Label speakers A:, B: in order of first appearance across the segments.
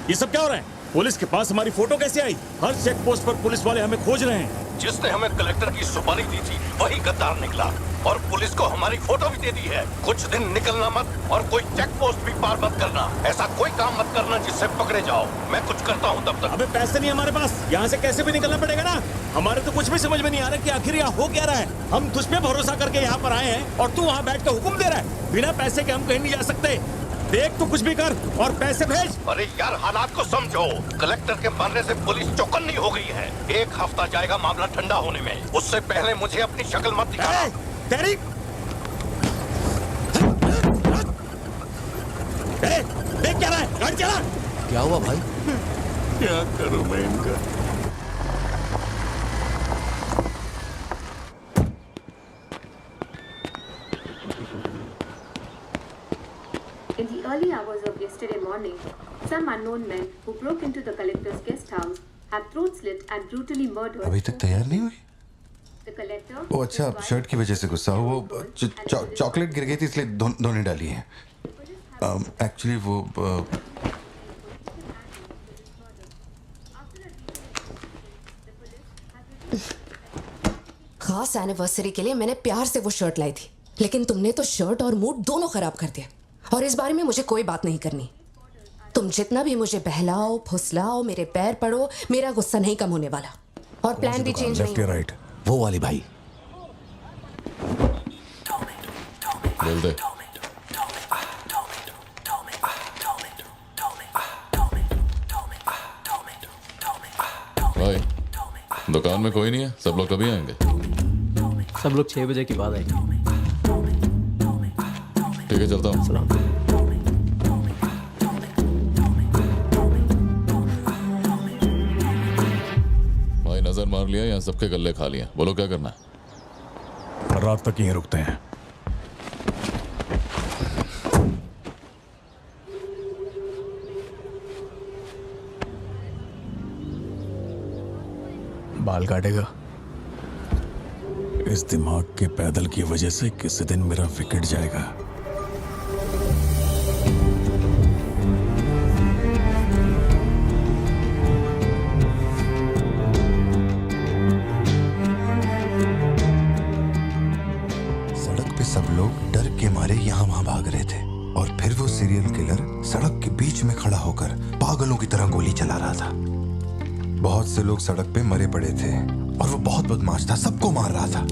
A: ये सब क्या हो रहा है? पुलिस के पास हमारी फोटो कैसे आई? हर चेक पोस्ट पर पुलिस वाले हमें खोज रहे हैं।
B: जिसने हमें कलेक्टर की सुपारी दी थी वही गद्दार निकला और पुलिस को हमारी फोटो भी दे दी है। कुछ दिन निकलना मत और कोई चेक पोस्ट भी पार मत करना। ऐसा कोई काम मत करना जिससे पकड़े जाओ। मैं कुछ करता हूँ तब तक।
A: अबे पैसे नहीं हमारे पास, यहाँ से कैसे भी निकलना पड़ेगा ना। हमारे तो कुछ भी समझ में नहीं आ रहा कि आखिर यहाँ हो क्या रहा है। हम तुझ पे भरोसा करके यहाँ पर आए हैं और तू वहाँ बैठ के हुक्म दे रहा है। बिना पैसे के हम कहीं नहीं जा सकते। देख तो कुछ भी कर और पैसे भेज।
B: अरे यार हालात को समझो। कलेक्टर के मरने से पुलिस चौकन्नी हो गई है। 1 हफ्ता जाएगा मामला ठंडा होने में। उससे पहले मुझे अपनी शक्ल मत दिखाना।
A: तेरी देख क्या रहा है? गाड़ी चला।
C: क्या हुआ भाई?
B: क्या करूं मैं इनका?
D: In the early hours of yesterday morning, some unknown men who broke into the collector's guest house have throat slit and brutally murdered.
E: अभी तक तैयार नहीं हुई?
D: The collector.
E: वो अच्छा शर्ट की वजह से गुस्सा वो चॉकलेट गिर गई थी इसलिए धोने डाली है। एक्चुअली वो
F: खास एनिवर्सरी के लिए मैंने प्यार से वो शर्ट लाई थी, लेकिन तुमने तो शर्ट और मूड दोनों खराब कर दिया। और इस बारे में मुझे कोई बात नहीं करनी। तुम जितना भी मुझे बहलाओ फुसलाओ मेरे पैर पड़ो, मेरा गुस्सा नहीं कम होने वाला। और प्लान भी चेंज नहीं।
C: राइट वो वाली भाई
G: बोल दे। भाई दुकान में कोई नहीं है, सब लोग कभी आएंगे?
H: सब लोग 6 बजे के बाद आएंगे।
G: ठीक है चलता हूँ। भाई नजर मार लिया, यहाँ सबके गल्ले खा लिए। बोलो क्या करना है?
A: रात तक यहीं रुकते हैं।
C: बाल काटेगा।
A: इस दिमाग के पैदल की वजह से किसी दिन मेरा विकेट जाएगा।
E: सड़क पे सब लोग डर के मारे यहाँ वहाँ भाग रहे थे और फिर वो सीरियल किलर सड़क के बीच में खड़ा होकर पागलों की तरह गोली चला रहा था। बहुत से लोग सड़क पे मरे पड़े थे और वो बहुत बदमाश था, सबको मार रहा था।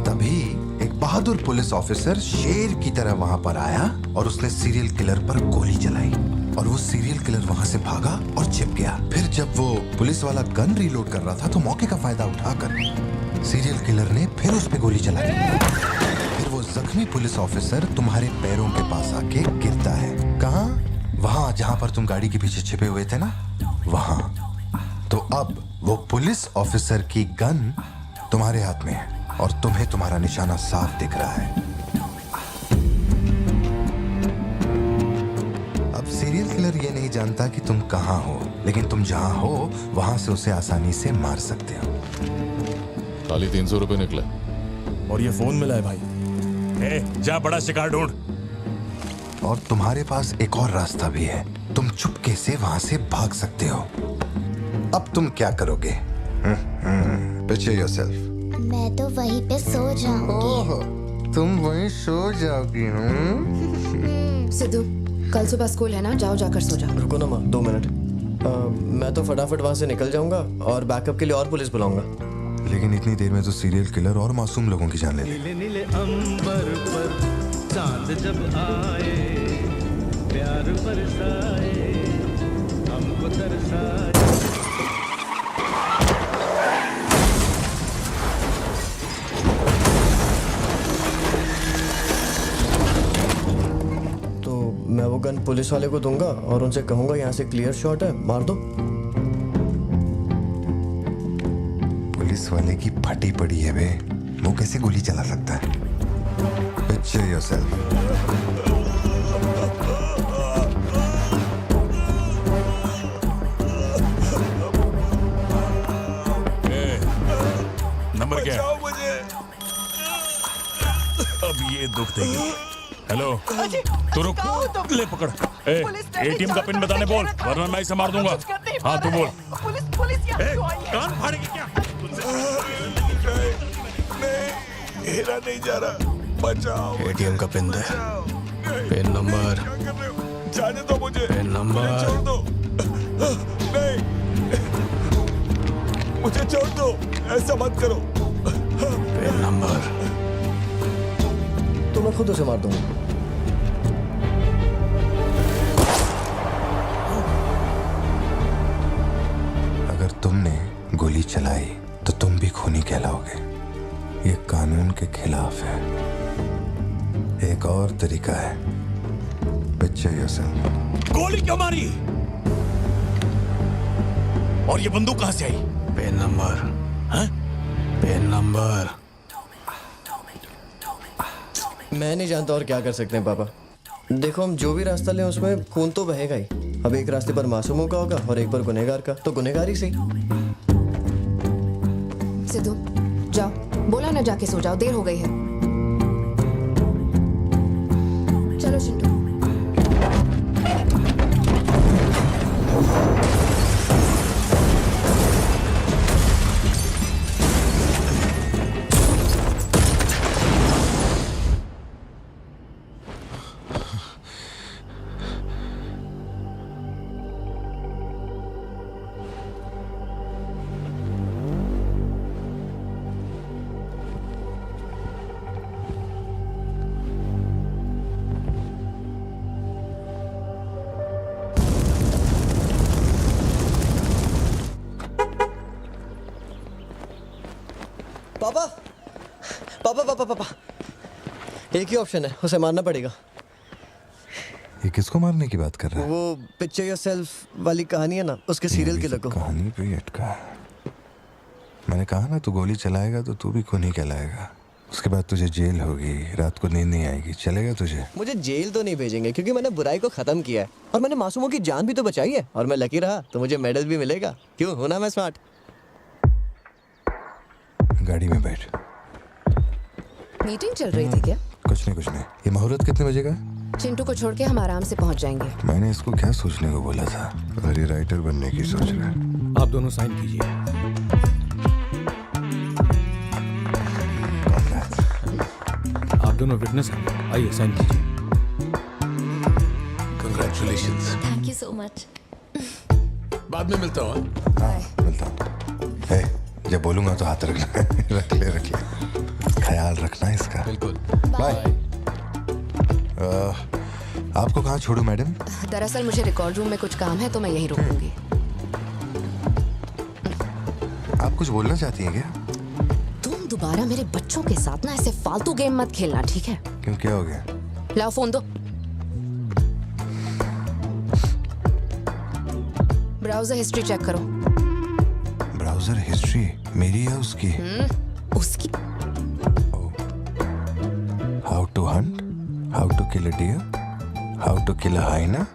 E: तभी एक बहादुर पुलिस ऑफिसर शेर की तरह वहां पर आया और उसने सीरियल किलर पर गोली चलाई और वो सीरियल किलर वहां से भागा और छिप गया। फिर जब वो पुलिस वाला गन रीलोड कर रहा था तो मौके का फायदा उठाकर सीरियल किलर ने फिर उस पे गोली चलाई। फिर वो जख्मी पुलिस ऑफिसर तुम्हारे पैरों के पास आके गिरता है। कहाँ? वहां जहां पर तुम गाड़ी के पीछे छिपे हुए थे ना, वहां। तो अब वो पुलिस ऑफिसर की गन तुम्हारे हाथ में है और तुम्हें तुम्हारा निशाना साफ दिख रहा है। अब सीरियल किलर ये नहीं जानता कि तुम कहां हो, लेकिन तुम जहां हो वहां से उसे आसानी से मार सकते हो।
G: खाली 300 रुपए निकले
A: और ये फोन मिला है भाई। जा बड़ा शिकार ढूंढ।
E: और तुम्हारे पास एक और रास्ता भी है, तुम चुपके से वहां से भाग सकते हो। अब तुम क्या करोगे? Picture yourself.
I: मैं तो वहीं पे सो जाऊंगी।
E: तुम वहीं सो जाओगी?
F: सिद्धू, कल सुबह स्कूल है ना, जाओ जाकर सो जाओ।
H: रुको ना माँ, 2 मिनट। मैं तो फटाफट वहां से निकल जाऊंगा और बैकअप के लिए और पुलिस बुलाऊंगा।
E: लेकिन इतनी देर में तो सीरियल किलर और मासूम लोगों की जान ले लेगा।
J: नीले नीले अंबर पर चांद जब आए, प्यार बरसाए, हमको तरसाए।
H: तो मैं वो गन पुलिस वाले को दूंगा और उनसे कहूंगा यहाँ से क्लियर शॉट है, मार दो।
E: पुलिस वाले की फटी पड़ी है बे, वो कैसे गोली चला सकता है? Picture yourself.
A: नंबर क्या है? मुझे अब ये दुख देगी। हेलो तू रुक, ले पकड़। ए, एटीएम का पिन बताने बोल, वरना मैं इसे मार दूंगा। हाँ तू बोल। कान फाड़ेगी क्या?
E: मेरा नहीं जा रहा, बचाओ।
C: एटीएम का पिन दे, पिन नंबर,
E: जाने दो मुझे,
C: पिन नंबर।
E: छोड़ दो, नहीं, मुझे छोड़ दो, ऐसा मत करो।
C: Pin number.
H: तो मैं खुद उसे मार दूंगा।
E: अगर तुमने गोली चलाई तो तुम भी खूनी कहलाओगे। ये कानून के खिलाफ है। एक और तरीका है, पिक्चर योरसेल्फ।
A: गोली क्यों मारी? और ये बंदूक कहां से आई?
C: Pin number.
A: हाँ?
C: Pin number.
H: मैं नहीं जानता और क्या कर सकते हैं पापा। देखो, हम जो भी रास्ता लें उसमें खून तो बहेगा ही। अब एक रास्ते पर मासूमों का होगा और एक पर गुनहगार का, तो गुनहगार ही सही।
F: सिद्धू जाओ, बोला ना जाके सो जाओ, देर हो गई है। चलो चिंटू।
H: पापा पापा पापा पापा, एक ही ऑप्शन है, उसे मारना पड़ेगा।
E: ये किसको मारने की बात कर रहा है?
H: वो पिक्चर योरसेल्फ वाली कहानी है ना, उसके सीरियल किलर को।
E: कहानी पे ही अटका है। मैंने कहा ना, तू गोली चलाएगा तो तू भी खूनी कहलाएगा। उसके बाद तुझे जेल होगी, रात को नींद नहीं आएगी। चलेगा तुझे?
H: मुझे जेल तो नहीं भेजेंगे, क्योंकि मैंने बुराई को खत्म किया है और मैंने मासूमों की जान भी तो बचाई है। और मैं लकी रहा तो मुझे मेडल भी मिलेगा। क्यों, हूं ना मैं स्मार्ट?
E: गाड़ी में बैठ।
F: मीटिंग चल रही थी क्या?
E: कुछ नहीं। ये मुहूर्त कितने बजे का?
F: चिंटू को छोड़ के हम आराम से पहुंच जाएंगे।
E: मैंने इसको क्या सोचने को बोला था? और ये राइटर बनने की सोच रहा है।
A: आप दोनों साइन कीजिए। आप दोनों विटनेस हैं, आइए साइन कीजिए।
C: Congratulations.
I: Thank you so much.
C: बाद में मिलता हूँ।
E: हाँ, मिलता हूँ। जब बोलूंगा तो हाथ रखना। रख ले। ख्याल रखना इसका।
C: बिल्कुल।
E: बाय। आपको कहाँ छोड़ूं मैडम?
F: दरअसल मुझे रिकॉर्ड रूम में कुछ काम है तो मैं यहीं रुकूंगी।
E: आप कुछ बोलना चाहती हैं क्या?
F: तुम दोबारा मेरे बच्चों के साथ ना ऐसे फालतू गेम मत खेलना, ठीक है?
E: क्यों, क्या हो गया?
F: लाओ फोन दो। ब्राउजर हिस्ट्री चेक करो।
E: ब्राउजर हिस्ट्री मेरी या उसकी?
F: उसकी।
E: How to hunt, how to kill a deer, how to kill a hyena,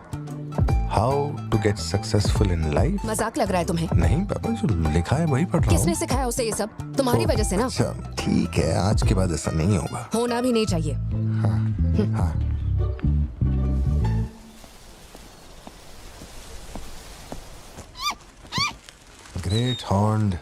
E: how to get successful in life.
F: मजाक लग रहा है तुम्हें?
E: नहीं पापा, जो लिखा है वही पढ़ रहा हूँ।
F: किसने सिखाया उसे ये सब? तुम्हारी वजह से ना।
E: अच्छा ठीक है, आज के बाद ऐसा नहीं होगा।
F: होना भी नहीं चाहिए।
E: हाँ। Great horned